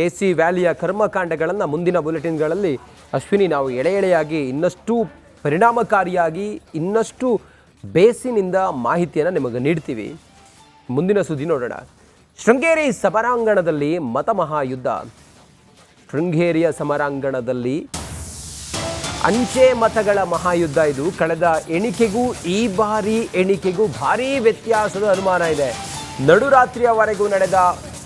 AC ವ್ಯಾಲಿಯ ಕರ್ಮಕಾಂಡಗಳನ್ನು ಮುಂದಿನ ಬುಲೆಟಿನ್ಗಳಲ್ಲಿ ಅಶ್ವಿನಿ ನಾವು ಎಳೆಯಾಗಿ ಇನ್ನಷ್ಟು ಪರಿಣಾಮಕಾರಿಯಾಗಿ ಇನ್ನಷ್ಟು ಬೇಸಿನಿಂದ ಮಾಹಿತಿಯನ್ನು ನಿಮಗೆ ನೀಡ್ತೀವಿ. ಮುಂದಿನ ಸುದ್ದಿ ನೋಡೋಣ. ಶೃಂಗೇರಿ ಸಮರಾಂಗಣದಲ್ಲಿ ಮತಮಹಾಯುದ್ಧ. ಶೃಂಗೇರಿಯ ಸಮರಾಂಗಣದಲ್ಲಿ ಅಂಚೆ ಮತಗಳ ಮಹಾಯುದ್ಧ. ಇದು ಕಳೆದ ಎಣಿಕೆಗೂ ಈ ಬಾರಿ ಎಣಿಕೆಗೂ ಭಾರೀ ವ್ಯತ್ಯಾಸದ ಅನುಮಾನ ಇದೆ. ನಡುರಾತ್ರಿಯವರೆಗೂ ನಡೆದ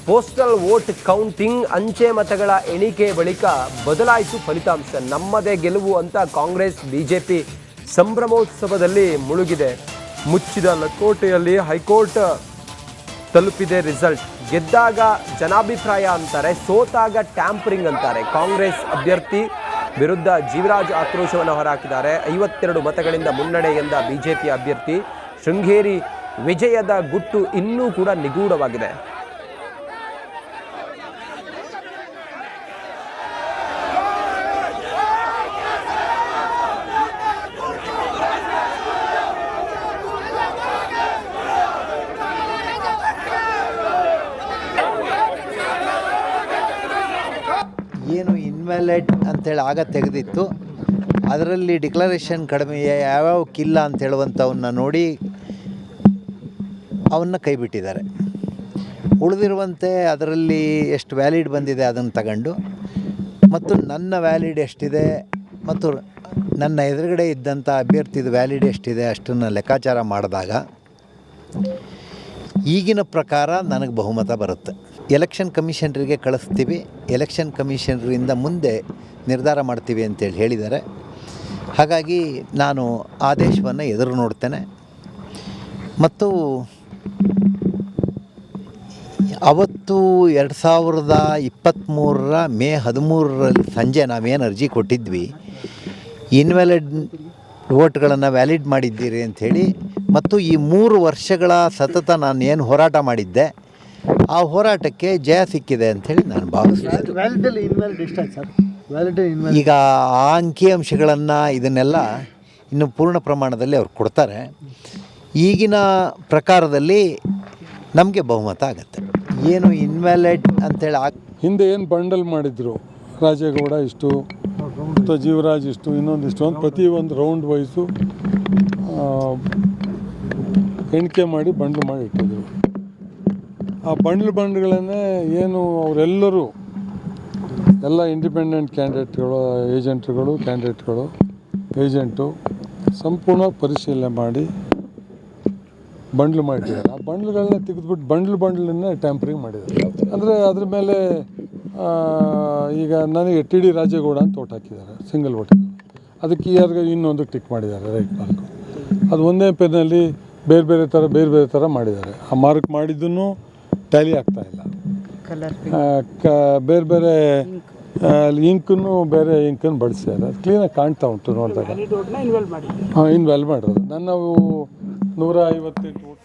ಪೋಸ್ಟಲ್ ವೋಟ್ ಕೌಂಟಿಂಗ್, ಅಂಚೆ ಮತಗಳ ಎಣಿಕೆ ಬಳಿಕ ಬದಲಾಯಿತು ಫಲಿತಾಂಶ. ನಮ್ಮದೇ ಗೆಲುವು ಅಂತ ಕಾಂಗ್ರೆಸ್ ಬಿಜೆಪಿ ಸಂಭ್ರಮೋತ್ಸವದಲ್ಲಿ ಮುಳುಗಿದೆ. ಮುಚ್ಚಿದ ಲಕೋಟೆಯಲ್ಲಿ ಹೈಕೋರ್ಟ್ ತಲುಪಿದೆ ರಿಸಲ್ಟ್. ಗೆದ್ದಾಗ ಜನಾಭಿಪ್ರಾಯ ಅಂತಾರೆ, ಸೋತಾಗ ಟ್ಯಾಂಪರಿಂಗ್ ಅಂತಾರೆ. ಕಾಂಗ್ರೆಸ್ ಅಭ್ಯರ್ಥಿ ವಿರುದ್ಧ ಜೀವರಾಜ್ ಆಕ್ರೋಶವನ್ನು ಹೊರಹಾಕಿದ್ದಾರೆ. 52 ಮತಗಳಿಂದ ಮುನ್ನಡೆ ಎಂದ ಬಿಜೆಪಿ ಅಭ್ಯರ್ಥಿ. ಶೃಂಗೇರಿ ವಿಜಯದ ಗುಟ್ಟು ಇನ್ನೂ ಕೂಡ ನಿಗೂಢವಾಗಿದೆ. ಏನು ಇನ್ವ್ಯಾಲಿಡ್ ಅಂತೇಳಿ ಆಗ ತೆಗೆದಿತ್ತು, ಅದರಲ್ಲಿ ಡಿಕ್ಲರೇಷನ್ ಕಡಿಮೆ ಯಾವ್ಯಾವಕ್ಕಿಲ್ಲ ಅಂತ ಹೇಳುವಂಥವನ್ನ ನೋಡಿ ಅವನ್ನ ಕೈ ಬಿಟ್ಟಿದ್ದಾರೆ. ಉಳಿದಿರುವಂತೆ ಅದರಲ್ಲಿ ಎಷ್ಟು ವ್ಯಾಲಿಡ್ ಬಂದಿದೆ ಅದನ್ನು ತಗೊಂಡು ಮತ್ತು ನನ್ನ ವ್ಯಾಲಿಡ್ ಎಷ್ಟಿದೆ ಮತ್ತು ನನ್ನ ಎದುರುಗಡೆ ಇದ್ದಂಥ ಅಭ್ಯರ್ಥಿದು ವ್ಯಾಲಿಡ್ ಎಷ್ಟಿದೆ ಅಷ್ಟನ್ನು ಲೆಕ್ಕಾಚಾರ ಮಾಡಿದಾಗ ಈಗಿನ ಪ್ರಕಾರ ನನಗೆ ಬಹುಮತ ಬರುತ್ತೆ. ಎಲೆಕ್ಷನ್ ಕಮಿಷನರಿಗೆ ಕಳಿಸ್ತೀವಿ, ಎಲೆಕ್ಷನ್ ಕಮಿಷನರಿಂದ ಮುಂದೆ ನಿರ್ಧಾರ ಮಾಡ್ತೀವಿ ಅಂತೇಳಿ ಹೇಳಿದ್ದಾರೆ. ಹಾಗಾಗಿ ನಾನು ಆದೇಶವನ್ನು ಎದುರು ನೋಡ್ತೇನೆ. ಮತ್ತು ಅವತ್ತು 2023 ಮೇ 13 ಸಂಜೆ ನಾವೇನು ಅರ್ಜಿ ಕೊಟ್ಟಿದ್ವಿ, ಇನ್ವ್ಯಾಲಿಡ್ ವೋಟ್ಗಳನ್ನು ವ್ಯಾಲಿಡ್ ಮಾಡಿದ್ದೀರಿ ಅಂಥೇಳಿ, ಮತ್ತು ಈ 3 ವರ್ಷಗಳ ಸತತ ನಾನು ಏನು ಹೋರಾಟ ಮಾಡಿದ್ದೆ ಆ ಹೋರಾಟಕ್ಕೆ ಜಯ ಸಿಕ್ಕಿದೆ ಅಂಥೇಳಿ ನಾನು ಭಾವಿಸ್ತೀನಿ. ಈಗ ಆ ಅಂಕಿಅಂಶಗಳನ್ನು ಇದನ್ನೆಲ್ಲ ಇನ್ನು ಪೂರ್ಣ ಪ್ರಮಾಣದಲ್ಲಿ ಅವ್ರು ಕೊಡ್ತಾರೆ. ಈಗಿನ ಪ್ರಕಾರದಲ್ಲಿ ನಮಗೆ ಬಹುಮತ ಆಗುತ್ತೆ. ಏನು ಇನ್ವ್ಯಾಲಿಡ್ ಅಂತೇಳಿ ಹಿಂದೆ ಏನು ಬಂಡಲ್ ಮಾಡಿದ್ರು, ರಾಜೇಗೌಡ ಇಷ್ಟು ಮತ್ತು ಜೀವರಾಜ್ ಇಷ್ಟು ಇನ್ನೊಂದಿಷ್ಟು ಅಂತ ಪ್ರತಿ ಒಂದು ರೌಂಡ್ ವೈಸು ಎಣಿಕೆ ಮಾಡಿ ಬಂಡ್ಲು ಮಾಡಿ ಇಟ್ಟಿದ್ರು. ಆ ಬಂಡ್ಲುಗಳನ್ನೇ ಏನು ಅವರೆಲ್ಲರೂ ಎಲ್ಲ ಇಂಡಿಪೆಂಡೆಂಟ್ ಕ್ಯಾಂಡಿಡೇಟ್ಗಳು, ಏಜೆಂಟು ಸಂಪೂರ್ಣ ಪರಿಶೀಲನೆ ಮಾಡಿ ಬಂಡ್ಲು ಮಾಡಿದ್ದಾರೆ. ಆ ಬಂಡ್ಲುಗಳನ್ನ ತೆಗೆದುಬಿಟ್ಟು ಬಂಡ್ಲನ್ನೇ ಟ್ಯಾಂಪರಿಂಗ್ ಮಾಡಿದ್ದಾರೆ. ಅಂದರೆ ಅದ್ರ ಮೇಲೆ ಈಗ ನನಗೆ ಟಿ ಡಿ ರಾಜೇಗೌಡ ಅಂತ ಓಟ್ ಹಾಕಿದ್ದಾರೆ, ಸಿಂಗಲ್ ಓಟ್. ಅದಕ್ಕೆ ಯಾರಿಗೆ ಇನ್ನೊಂದಕ್ಕೆ ಟಿಕ್ ಮಾಡಿದ್ದಾರೆ, ರೈಟ್ ಮಾರ್ಕ್. ಅದು ಒಂದೇ ಪೆನ್ನಲ್ಲಿ ಬೇರೆ ಥರ ಮಾಡಿದ್ದಾರೆ. ಆ ಮಾರ್ಕ್ ಮಾಡಿದ್ದನ್ನು ಟ್ಯಾಲಿ ಆಗ್ತಾಯಿಲ್ಲ. ಬೇರೆ ಇಂಕನ್ನು ಬೇರೆ ಇಂಕನ್ನು ಬಳಸಿದ್ದಾರೆ. ಅದು ಕ್ಲೀನಾಗಿ ಕಾಣ್ತಾ ಉಂಟು ನೋಡಿದಾಗ. ಇನ್ವಾಲ್ವ್ ಮಾಡಿರೋದು ನಾವು 158 ವೋಟ್.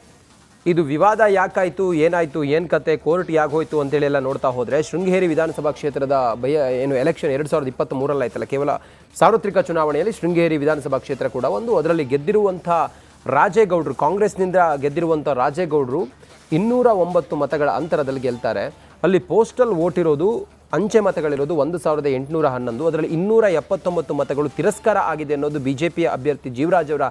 ಇದು ವಿವಾದ ಯಾಕಾಯಿತು, ಏನಾಯಿತು, ಏನು ಕತೆ, ಕೋರ್ಟ್ ಯಾಕೆ ಹೋಯಿತು ಅಂತೇಳಿ ಎಲ್ಲ ನೋಡ್ತಾ ಹೋದರೆ, ಶೃಂಗೇರಿ ವಿಧಾನಸಭಾ ಕ್ಷೇತ್ರದ ಎಲೆಕ್ಷನ್ 2023 ಆಯ್ತಲ್ಲ, ಕೇವಲ ಸಾರ್ವತ್ರಿಕ ಚುನಾವಣೆಯಲ್ಲಿ ಶೃಂಗೇರಿ ವಿಧಾನಸಭಾ ಕ್ಷೇತ್ರ ಕೂಡ ಒಂದು. ಅದರಲ್ಲಿ ಗೆದ್ದಿರುವಂಥ ರಾಜೇಗೌಡರು, ಕಾಂಗ್ರೆಸ್ನಿಂದ ಗೆದ್ದಿರುವಂಥ ರಾಜೇಗೌಡರು 209 ಮತಗಳ ಅಂತರದಲ್ಲಿ ಗೆಲ್ತಾರೆ. ಅಲ್ಲಿ ಪೋಸ್ಟಲ್ ವೋಟ್ ಇರೋದು, ಅಂಚೆ ಮತಗಳಿರೋದು 1811. ಅದರಲ್ಲಿ 279 ಮತಗಳು ತಿರಸ್ಕಾರ ಆಗಿದೆ ಅನ್ನೋದು ಬಿಜೆಪಿಯ ಅಭ್ಯರ್ಥಿ ಜೀವರಾಜ್ ಅವರ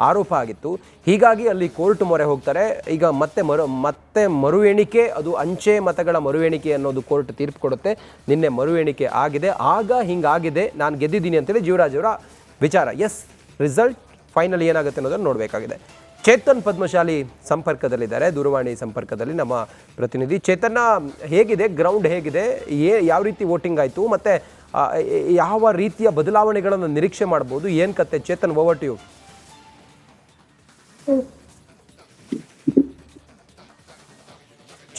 ಆರೋಪ ಆಗಿತ್ತು. ಹೀಗಾಗಿ ಅಲ್ಲಿ ಕೋರ್ಟ್ ಮೊರೆ ಹೋಗ್ತಾರೆ. ಈಗ ಮತ್ತೆ ಮರು ಎಣಿಕೆ, ಅದು ಅಂಚೆ ಮತಗಳ ಮರು ಎಣಿಕೆ ಅನ್ನೋದು ಕೋರ್ಟ್ ತೀರ್ಪು ಕೊಡುತ್ತೆ. ನಿನ್ನೆ ಮರು ಎಣಿಕೆ ಆಗಿದೆ. ಆಗ ಹಿಂಗಾಗಿದೆ, ನಾನು ಗೆದ್ದಿದ್ದೀನಿ ಅಂತೇಳಿ ಜೀವರಾಜ್ ಅವರ ವಿಚಾರ. ಎಸ್, ರಿಸಲ್ಟ್ ಫೈನಲ್ ಏನಾಗುತ್ತೆ ಅನ್ನೋದನ್ನು ನೋಡಬೇಕಾಗಿದೆ. ಚೇತನ್ ಪದ್ಮಶಾಲಿ ಸಂಪರ್ಕದಲ್ಲಿದ್ದಾರೆ, ದೂರವಾಣಿ ಸಂಪರ್ಕದಲ್ಲಿ ನಮ್ಮ ಪ್ರತಿನಿಧಿ. ಚೇತನ್ನ, ಹೇಗಿದೆ ಗ್ರೌಂಡ್, ಹೇಗಿದೆ, ಯಾವ ರೀತಿ ವೋಟಿಂಗ್ ಆಯಿತು, ಮತ್ತು ಯಾವ ರೀತಿಯ ಬದಲಾವಣೆಗಳನ್ನು ನಿರೀಕ್ಷೆ ಮಾಡ್ಬೋದು, ಏನು ಕತೆ? Chetan, over to you.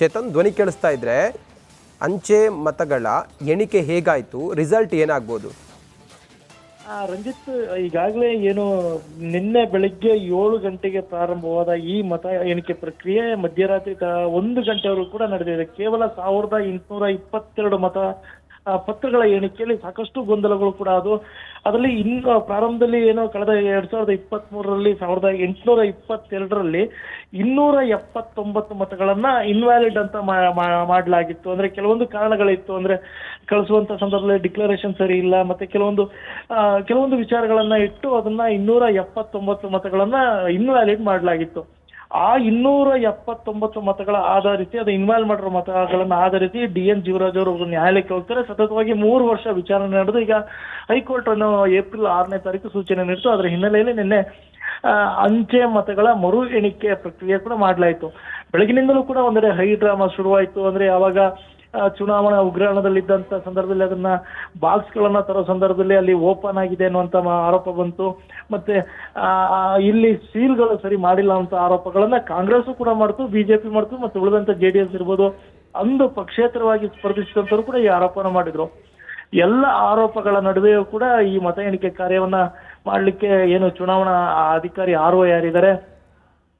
Chetan, ಧ್ವನಿ ಕೇಳಿಸ್ತಾ ಇದ್ರೆ, ಅಂಚೆ ಮತಗಳ ಎಣಿಕೆ ಹೇಗಾಯಿತು, ರಿಸಲ್ಟ್ ಏನಾಗ್ಬೋದು? ರಂಜಿತ್, ಈಗಾಗಲೇ ಏನು ನಿನ್ನೆ ಬೆಳಿಗ್ಗೆ 7 ಗಂಟೆಗೆ ಪ್ರಾರಂಭವಾದ ಈ ಮತ ಎಣಿಕೆ ಪ್ರಕ್ರಿಯೆ ಮಧ್ಯರಾತ್ರಿ 1 ಗಂಟೆವರೆಗೂ ಕೂಡ ನಡೆದಿದೆ. ಕೇವಲ 1822 ಮತ ಪತ್ರಗಳ ಎಣಿಕೆಯಲ್ಲಿ ಸಾಕಷ್ಟು ಗೊಂದಲಗಳು ಕೂಡ ಅದು. ಅದರಲ್ಲಿ ಇನ್ನು ಪ್ರಾರಂಭದಲ್ಲಿ ಏನೋ ಕಳೆದ 2023ರಲ್ಲಿ 1822ರಲ್ಲಿ 279 ಮತಗಳನ್ನ ಇನ್ವ್ಯಾಲಿಡ್ ಅಂತ ಮಾಡಲಾಗಿತ್ತು. ಅಂದ್ರೆ ಕೆಲವೊಂದು ಕಾರಣಗಳಿತ್ತು. ಅಂದ್ರೆ ಕಳಿಸುವಂತ ಸಂದರ್ಭದಲ್ಲಿ ಡಿಕ್ಲರೇಷನ್ ಸರಿ ಇಲ್ಲ, ಮತ್ತೆ ಕೆಲವೊಂದು ವಿಚಾರಗಳನ್ನ ಇಟ್ಟು ಅದನ್ನ 279 ಮತಗಳನ್ನ ಇನ್ವ್ಯಾಲಿಡ್ ಮಾಡಲಾಗಿತ್ತು. ಆ 279 ಮತಗಳ ಆಧರಿಸಿ, ಅದು ಇನ್ವಾಲ್ವ್ ಮಾಡಿರೋ ಮತಗಳನ್ನ ಆಧರಿಸಿ DN ಜೀವರಾಜ್ ಅವರು ನ್ಯಾಯಾಲಯಕ್ಕೆ ಹೋಗ್ತಾರೆ. ಸತತವಾಗಿ 3 ವರ್ಷ ವಿಚಾರಣೆ ನಡೆದು ಈಗ ಹೈಕೋರ್ಟ್ ಅನ್ನು ಏಪ್ರಿಲ್ 6ನೇ ತಾರೀಕು ಸೂಚನೆ ನೀಡಿತು. ಅದರ ಹಿನ್ನೆಲೆಯಲ್ಲಿ ನಿನ್ನೆ ಅಂಚೆ ಮತಗಳ ಮರು ಎಣಿಕೆ ಪ್ರಕ್ರಿಯೆ ಕೂಡ ಮಾಡಲಾಯಿತು. ಬೆಳಗಿನಿಂದಲೂ ಕೂಡ ಒಂದೆಡೆ ಹೈ ಡ್ರಾಮಾ ಶುರುವಾಯಿತು. ಅಂದ್ರೆ ಯಾವಾಗ ಚುನಾವಣಾ ಉಗ್ರಾಣದಲ್ಲಿದ್ದಂತ ಸಂದರ್ಭದಲ್ಲಿ ಅದನ್ನ ಬಾಕ್ಸ್ ಗಳನ್ನ ತರೋ ಸಂದರ್ಭದಲ್ಲಿ ಅಲ್ಲಿ ಓಪನ್ ಆಗಿದೆ ಅನ್ನುವಂತ ಆರೋಪ ಬಂತು. ಮತ್ತೆ ಇಲ್ಲಿ ಸೀಲ್ಗಳು ಸರಿ ಮಾಡಿಲ್ಲ ಅಂತ ಆರೋಪಗಳನ್ನ ಕಾಂಗ್ರೆಸ್ ಕೂಡ ಮಾಡ್ತು, ಬಿಜೆಪಿ ಮಾಡ್ತು, ಮತ್ತೆ ಉಳಿದಂತ JDS ಇರ್ಬೋದು, ಅಂದು ಪಕ್ಷೇತರವಾಗಿ ಸ್ಪರ್ಧಿಸಿದಂತರು ಕೂಡ ಈ ಆರೋಪನ ಮಾಡಿದ್ರು. ಎಲ್ಲ ಆರೋಪಗಳ ನಡುವೆಯೂ ಕೂಡ ಈ ಮತ ಎಣಿಕೆ ಕಾರ್ಯವನ್ನ ಮಾಡ್ಲಿಕ್ಕೆ ಏನು ಚುನಾವಣಾ ಅಧಿಕಾರಿ RO ಯಾರಿದ್ದಾರೆ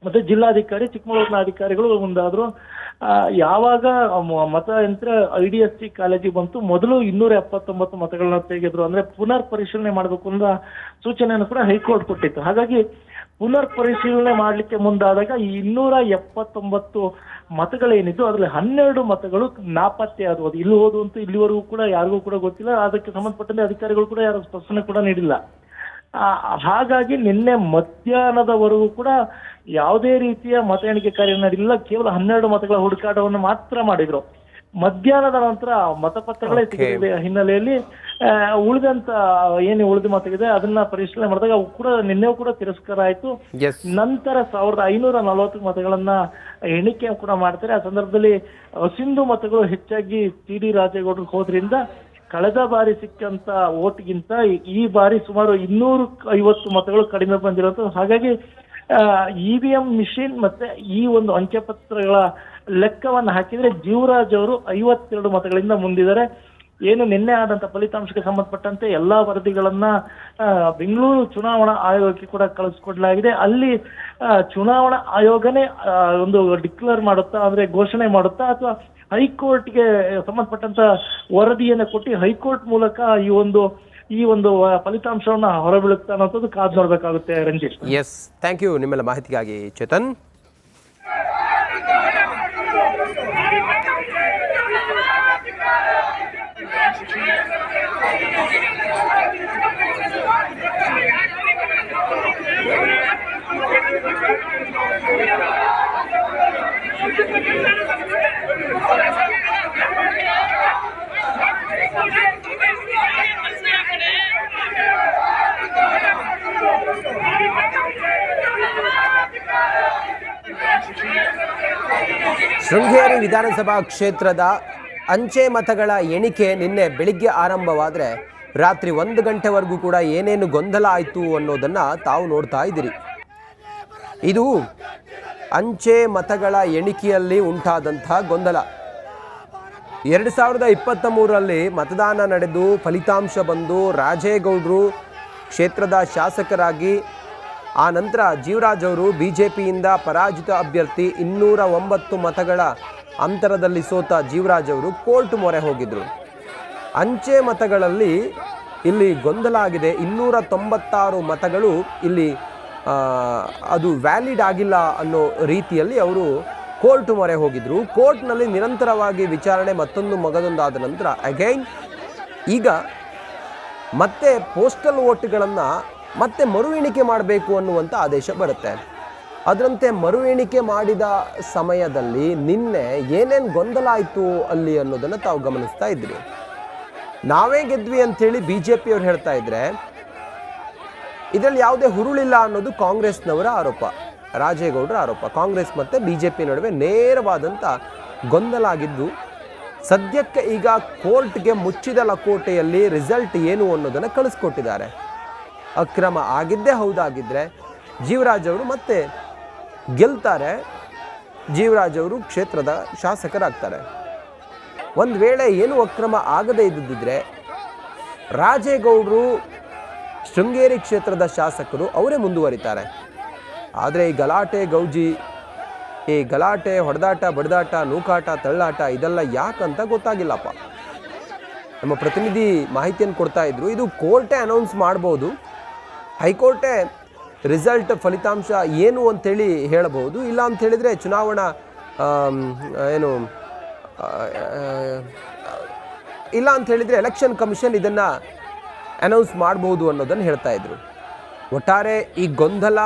ಮತ್ತೆ ಜಿಲ್ಲಾಧಿಕಾರಿ ಚಿಕ್ಕಮಗಳೂರಿನ ಅಧಿಕಾರಿಗಳು ಮುಂದಾದ್ರು. ಯಾವಾಗ ಮತಯಂತ್ರ IDSC ಕಾಲೇಜಿಗೆ ಬಂತು, ಮೊದಲು 279 ಮತಗಳನ್ನ ತೆಗೆದ್ರು. ಅಂದ್ರೆ ಪುನರ್ ಪರಿಶೀಲನೆ ಮಾಡಬೇಕು ಅನ್ನೋ ಸೂಚನೆಯನ್ನು ಕೂಡ ಹೈಕೋರ್ಟ್ ಕೊಟ್ಟಿತ್ತು. ಹಾಗಾಗಿ ಪುನರ್ ಪರಿಶೀಲನೆ ಮಾಡ್ಲಿಕ್ಕೆ ಮುಂದಾದಾಗ ಈ 279 ಮತಗಳೇನಿದ್ದು ಅದರಲ್ಲಿ 12 ಮತಗಳು ನಾಪತ್ತೆ ಆದವು. ಇಲ್ಲಿ ಹೋದು ಅಂತ ಇಲ್ಲಿವರೆಗೂ ಕೂಡ ಯಾರಿಗೂ ಕೂಡ ಗೊತ್ತಿಲ್ಲ. ಅದಕ್ಕೆ ಸಂಬಂಧಪಟ್ಟಂತೆ ಅಧಿಕಾರಿಗಳು ಕೂಡ ಯಾರು ಸ್ಪಷ್ಟನೆ ಕೂಡ ನೀಡಿಲ್ಲ. ಹಾಗಾಗಿ ನಿನ್ನೆ ಮಧ್ಯಾಹ್ನದವರೆಗೂ ಕೂಡ ಯಾವುದೇ ರೀತಿಯ ಮತ ಎಣಿಕೆ ಕಾರ್ಯ ನಡೆಯಲಿಲ್ಲ. ಕೇವಲ 12 ಮತಗಳ ಹುಡುಕಾಟವನ್ನು ಮಾತ್ರ ಮಾಡಿದ್ರು. ಮಧ್ಯಾಹ್ನದ ನಂತರ ಮತಪತ್ರಗಳೇ ಸಿಗದ ಹಿನ್ನೆಲೆಯಲ್ಲಿ ಉಳಿದಂತ ಉಳಿದ ಮತವಿದೆ ಅದನ್ನ ಪರಿಶೀಲನೆ ಮಾಡಿದಾಗ ಅವು ಕೂಡ ನಿನ್ನೆ ಕೂಡ ತಿರಸ್ಕಾರ ಆಯ್ತು. ನಂತರ 1540 ಮತಗಳನ್ನ ಎಣಿಕೆ ಕೂಡ ಮಾಡ್ತಾರೆ. ಆ ಸಂದರ್ಭದಲ್ಲಿ ಸಿಂಧು ಮತಗಳು ಹೆಚ್ಚಾಗಿ TD ರಾಜೇಗೌಡರಿಗೆ ಹೋದ್ರಿಂದ ಕಳೆದ ಬಾರಿ ಸಿಕ್ಕಂತ ಓಟ್ಗಿಂತ ಈ ಬಾರಿ ಸುಮಾರು 250 ಮತಗಳು ಕಡಿಮೆ ಬಂದಿರೋದು. ಹಾಗಾಗಿ EVM ಮಿಷಿನ್ ಮತ್ತೆ ಈ ಒಂದು ಅಂಚೆ ಪತ್ರಗಳ ಲೆಕ್ಕವನ್ನು ಹಾಕಿದ್ರೆ ಜೀವರಾಜ್ ಅವರು 52 ಮತಗಳಿಂದ ಮುಂದಿದ್ದಾರೆ. ಏನು ನಿನ್ನೆ ಆದಂತ ಫಲಿತಾಂಶಕ್ಕೆ ಸಂಬಂಧಪಟ್ಟಂತೆ ಎಲ್ಲಾ ವರದಿಗಳನ್ನ ಬೆಂಗಳೂರು ಚುನಾವಣಾ ಆಯೋಗಕ್ಕೆ ಕೂಡ ಕಳಿಸ್ಕೊಡ್ಲಾಗಿದೆ. ಅಲ್ಲಿ ಚುನಾವಣಾ ಆಯೋಗನೇ ಒಂದು ಡಿಕ್ಲೇರ್ ಮಾಡುತ್ತಾ, ಅಂದ್ರೆ ಘೋಷಣೆ ಮಾಡುತ್ತಾ, ಅಥವಾ ಹೈಕೋರ್ಟ್ಗೆ ಸಂಬಂಧಪಟ್ಟಂತ ವರದಿಯನ್ನು ಕೊಟ್ಟು ಹೈಕೋರ್ಟ್ ಮೂಲಕ ಈ ಒಂದು ಫಲಿತಾಂಶವನ್ನ ಹೊರಬೀಳುತ್ತಾ ಅನ್ನೋದು ಕಾದು ನೋಡ್ಬೇಕಾಗುತ್ತೆ. ರಂಜಿತ್, ಎಸ್, ಥ್ಯಾಂಕ್ ಯು ನಿಮ್ಮೆಲ್ಲ ಮಾಹಿತಿಗಾಗಿ ಚೇತನ್. ಶೃಂಗೇರಿ ವಿಧಾನಸಭಾ ಕ್ಷೇತ್ರದ ಅಂಚೆ ಮತಗಳ ಎಣಿಕೆ ನಿನ್ನೆ ಬೆಳಿಗ್ಗೆ ಆರಂಭವಾದರೆ ರಾತ್ರಿ 1 ಗಂಟೆವರೆಗೂ ಕೂಡ ಏನೇನು ಗೊಂದಲ ಆಯಿತು ಅನ್ನೋದನ್ನು ತಾವು ನೋಡ್ತಾ ಇದ್ದೀರಿ. ಇದು ಅಂಚೆ ಮತಗಳ ಎಣಿಕೆಯಲ್ಲಿ ಉಂಟಾದಂಥ ಗೊಂದಲ. 2023ರಲ್ಲಿ ಮತದಾನ ನಡೆದು ಫಲಿತಾಂಶ ಬಂದು ರಾಜೇಗೌಡರು ಕ್ಷೇತ್ರದ ಶಾಸಕರಾಗಿ, ಆ ನಂತರ ಜೀವರಾಜ್ ಅವರು BJPಯಿಂದ ಪರಾಜಿತ ಅಭ್ಯರ್ಥಿ 209 ಮತಗಳ ಅಂತರದಲ್ಲಿ ಸೋತ ಜೀವರಾಜ್ ಅವರು ಕೋರ್ಟ್ ಮೊರೆ ಹೋಗಿದ್ರು. ಅಂಚೆ ಮತಗಳಲ್ಲಿ ಇಲ್ಲಿ ಗೊಂದಲ ಆಗಿದೆ. 296 ಮತಗಳು ಇಲ್ಲಿ ಅದು ವ್ಯಾಲಿಡ್ ಆಗಿಲ್ಲ ಅನ್ನೋ ರೀತಿಯಲ್ಲಿ ಅವರು ಕೋರ್ಟ್ ಮೊರೆ ಹೋಗಿದ್ರು. ಕೋರ್ಟ್ನಲ್ಲಿ ನಿರಂತರವಾಗಿ ವಿಚಾರಣೆ ಮತ್ತೊಂದು ಮಗದೊಂದಾದ ನಂತರ ಅಗೈನ್ ಈಗ ಮತ್ತೆ ಪೋಸ್ಟಲ್ ವೋಟ್ಗಳನ್ನು ಮತ್ತೆ ಮರು ಎಣಿಕೆ ಮಾಡಬೇಕು ಅನ್ನುವಂಥ ಆದೇಶ ಬರುತ್ತೆ. ಅದರಂತೆ ಮರು ಎಣಿಕೆ ಮಾಡಿದ ಸಮಯದಲ್ಲಿ ನಿನ್ನೆ ಏನೇನು ಗೊಂದಲ ಆಯಿತು ಅಲ್ಲಿ ಅನ್ನೋದನ್ನು ತಾವು ಗಮನಿಸ್ತಾ ಇದ್ರಿ. ನಾವೇ ಗೆದ್ವಿ ಅಂಥೇಳಿ BJPಯವ್ರು ಹೇಳ್ತಾ ಇದ್ರೆ ಇದರಲ್ಲಿ ಯಾವುದೇ ಹುರುಳಿಲ್ಲ ಅನ್ನೋದು ಕಾಂಗ್ರೆಸ್ನವರ ಆರೋಪ, ರಾಜೇಗೌಡರ ಆರೋಪ. ಕಾಂಗ್ರೆಸ್ ಮತ್ತು BJP ನಡುವೆ ನೇರವಾದಂಥ ಗೊಂದಲ ಆಗಿದ್ದು ಸದ್ಯಕ್ಕೆ ಈಗ ಕೋರ್ಟ್ಗೆ ಮುಚ್ಚಿದ ಲಕೋಟೆಯಲ್ಲಿ ರಿಸಲ್ಟ್ ಏನು ಅನ್ನೋದನ್ನು ಕಳಿಸ್ಕೊಟ್ಟಿದ್ದಾರೆ. ಅಕ್ರಮ ಆಗಿದ್ದೇ ಹೌದಾಗಿದ್ದರೆ ಜೀವರಾಜ್ ಅವರು ಮತ್ತೆ ಗೆಲ್ತಾರೆ, ಜೀವರಾಜ್ ಅವರು ಕ್ಷೇತ್ರದ ಶಾಸಕರಾಗ್ತಾರೆ. ಒಂದು ವೇಳೆ ಏನು ಅಕ್ರಮ ಆಗದೇ ಇದ್ದಿದ್ದರೆ ರಾಜೇಗೌಡರು ಶೃಂಗೇರಿ ಕ್ಷೇತ್ರದ ಶಾಸಕರು ಅವರೇ ಮುಂದುವರಿತಾರೆ. ಆದರೆ ಈ ಗಲಾಟೆ ಗೌಜಿ, ಈ ಗಲಾಟೆ ಹೊಡೆದಾಟ ಬಡದಾಟ ನೂಕಾಟ ತಳ್ಳಾಟ ಇದೆಲ್ಲ ಯಾಕಂತ ಗೊತ್ತಾಗಿಲ್ಲಪ್ಪ. ನಮ್ಮ ಪ್ರತಿನಿಧಿ ಮಾಹಿತಿಯನ್ನು ಕೊಡ್ತಾ ಇದ್ರು. ಇದು ಕೋರ್ಟೇ ಅನೌನ್ಸ್ ಮಾಡ್ಬೋದು, ಹೈಕೋರ್ಟೇ ರಿಸಲ್ಟ್ ಫಲಿತಾಂಶ ಏನು ಅಂತೇಳಿ ಹೇಳಬಹುದು. ಇಲ್ಲ ಅಂತ ಹೇಳಿದರೆ ಚುನಾವಣಾ ಇಲ್ಲ ಅಂತ ಹೇಳಿದರೆ ಎಲೆಕ್ಷನ್ ಕಮಿಷನ್ ಇದನ್ನು ಅನೌನ್ಸ್ ಮಾಡಬಹುದು ಅನ್ನೋದನ್ನು ಹೇಳ್ತಾ ಇದ್ರು. ಒಟ್ಟಾರೆ ಈ ಗೊಂದಲ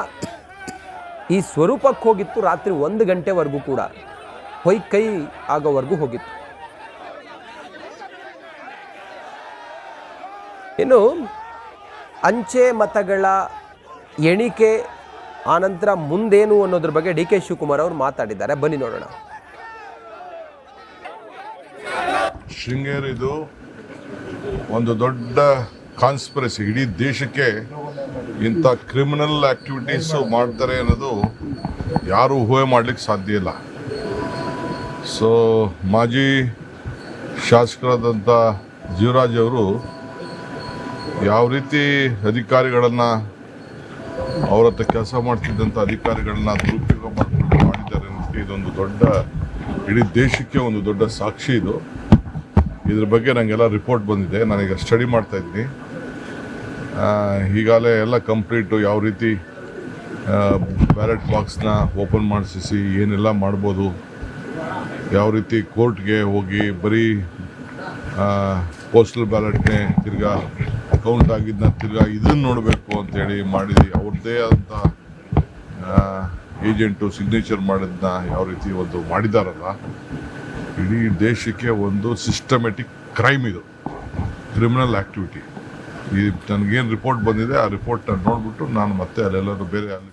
ಈ ಸ್ವರೂಪಕ್ಕೆ ಹೋಗಿತ್ತು ರಾತ್ರಿ 1 ಗಂಟೆವರೆಗೂ ಕೂಡ, ಕೈ ಆಗೋವರೆಗೂ ಹೋಗಿತ್ತು. ಇನ್ನು ಅಂಚೆ ಮತಗಳ ಎಣಿಕೆ ಆನಂತರ ಮುಂದೇನು ಅನ್ನೋದ್ರ ಬಗ್ಗೆ ಡಿ ಕೆ ಶಿವಕುಮಾರ್ ಅವರು ಮಾತಾಡಿದ್ದಾರೆ. ಬನ್ನಿ ನೋಡೋಣ. ಶೃಂಗೇರಿದು ಒಂದು ದೊಡ್ಡ ಕಾನ್ಸ್ಪಿರಸಿ, ಇಡೀ ದೇಶಕ್ಕೆ ಇಂಥ ಕ್ರಿಮಿನಲ್ ಆಕ್ಟಿವಿಟೀಸು ಮಾಡ್ತಾರೆ ಅನ್ನೋದು ಯಾರೂ ಊಹೆ ಮಾಡಲಿಕ್ಕೆ ಸಾಧ್ಯ ಇಲ್ಲ. ಸೊ ಮಾಜಿ ಶಾಸಕರಾದಂಥ ಜೀವರಾಜ್ ಅವರು ಯಾವ ರೀತಿ ಅಧಿಕಾರಿಗಳನ್ನು, ಅವ್ರ ಹತ್ರ ಕೆಲಸ ಮಾಡ್ತಿದ್ದಂಥ ಅಧಿಕಾರಿಗಳನ್ನ ದುರುಪಯೋಗ ಮಾಡಿದ್ದಾರೆ ಅನ್ನೋದಕ್ಕೆ ಇದೊಂದು ದೊಡ್ಡ, ಇಡೀ ದೇಶಕ್ಕೆ ಒಂದು ದೊಡ್ಡ ಸಾಕ್ಷಿ ಇದು. ಇದ್ರ ಬಗ್ಗೆ ನನಗೆಲ್ಲ ರಿಪೋರ್ಟ್ ಬಂದಿದೆ, ನಾನೀಗ ಸ್ಟಡಿ ಮಾಡ್ತಾ ಇದ್ದೀನಿ. ಈಗಾಗಲೇ ಎಲ್ಲ ಕಂಪ್ಲೀಟು ಯಾವ ರೀತಿ ಬ್ಯಾಲೆಟ್ ಬಾಕ್ಸ್ನ ಓಪನ್ ಮಾಡಿಸಿ ಏನೆಲ್ಲ ಮಾಡ್ಬೋದು, ಯಾವ ರೀತಿ ಕೋರ್ಟ್ಗೆ ಹೋಗಿ ಬರೀ ಪೋಸ್ಟಲ್ ಬ್ಯಾಲೆಟ್ನೇ ತಿರ್ಗಾ ಕೌಂಟ್ ಆಗಿದ್ದನ್ನ ತಿರ್ಗಾ ಇದನ್ನು ನೋಡಬೇಕು ಅಂತೇಳಿ ಮಾಡಿ ಅವ್ರದ್ದೇ ಆದಂಥ ಏಜೆಂಟು ಸಿಗ್ನೇಚರ್ ಮಾಡಿದ್ನ ಯಾವ ರೀತಿ ಒಂದು ಮಾಡಿದಾರಲ್ಲ, ಇಡೀ ದೇಶಕ್ಕೆ ಒಂದು ಸಿಸ್ಟಮೆಟಿಕ್ ಕ್ರೈಮ್ ಇದು, ಕ್ರಿಮಿನಲ್ ಆ್ಯಕ್ಟಿವಿಟಿ. ಈ ನನಗೇನು ರಿಪೋರ್ಟ್ ಬಂದಿದೆ ಆ ರಿಪೋರ್ಟ್ನ ನೋಡಿಬಿಟ್ಟು ನಾನು ಮತ್ತೆ ಅಲ್ಲೆಲ್ಲರೂ ಬೇರೆ ಅಲ್ಲಿ